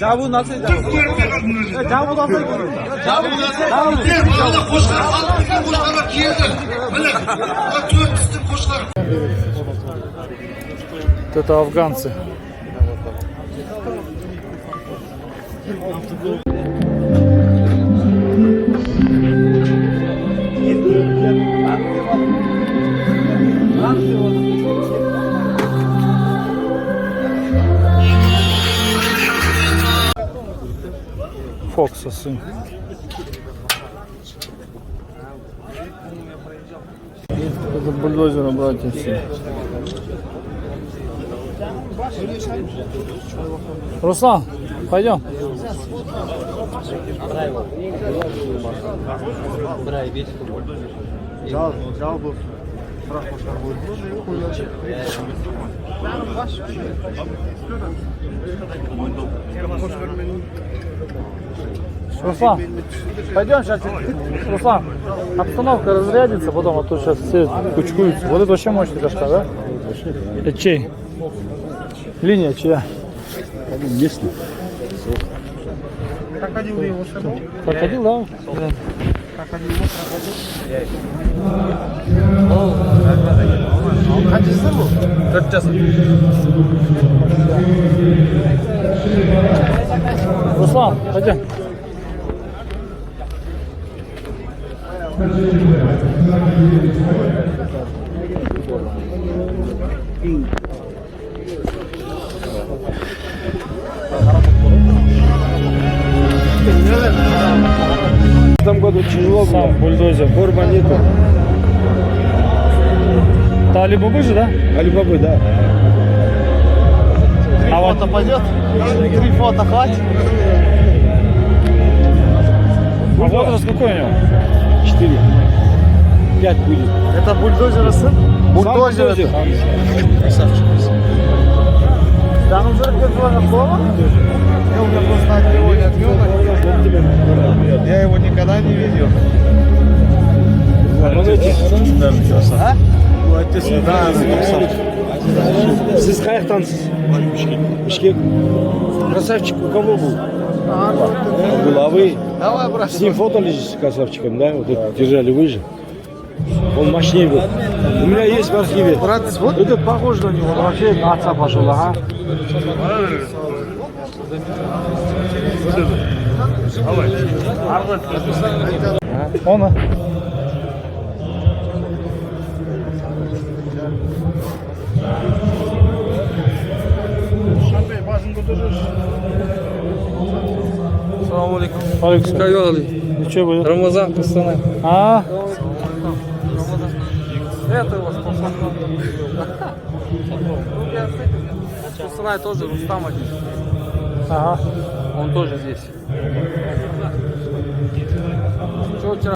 Cavı nasıl cavı? Cavı nasıl? Cavı nasıl? Valla koşkar, alt bütün koşkarlar giyildi. Böyle, tört üstün koşkar. Это афганцы. Фоксасы. Это бульдозеры, братья, все. Руслан, пойдем. Руслан, пойдем сейчас. Руслан, обстановка разрядится, потом, а то сейчас все кучкуются. Вот это вообще мощный кашка, да? Это чей? Линия чья? Местный. Крокодил его шагнул. Крокодил, да? Крокодил его крокодил. Kaç yaşında bu? 4 yaşında. Руслан, пойдем. В этом году тяжело было. Сам бульдозер. Корма нету. Это Алибабы же, да? Алибабы, да. А вот Фото пойдет? 3 фото хватит? а возраст какой у него? 4. 5 будет. Это бульдозер сын? Бульдозер. Красавчик. Да, ну уже персонально слово? Я у меня просто от него не отвел. Я его никогда не видел. А? Siz kayaktansınız. Bişkek. Красавчик у кого был? Был, а вы Давай, брат. с ним фотались с красавчиком, да? Вот это держали вы же. Он мощнее был. У меня есть в архиве. Брат, вот. Это похоже на него. Он вообще на отца пошел, ага. Он. Салам алейкум. Алекс. Кайвали. И что будет? Рамазан, пацаны. А? Это его спасал. Пацаны тоже Рустам один. Ага. Он тоже здесь.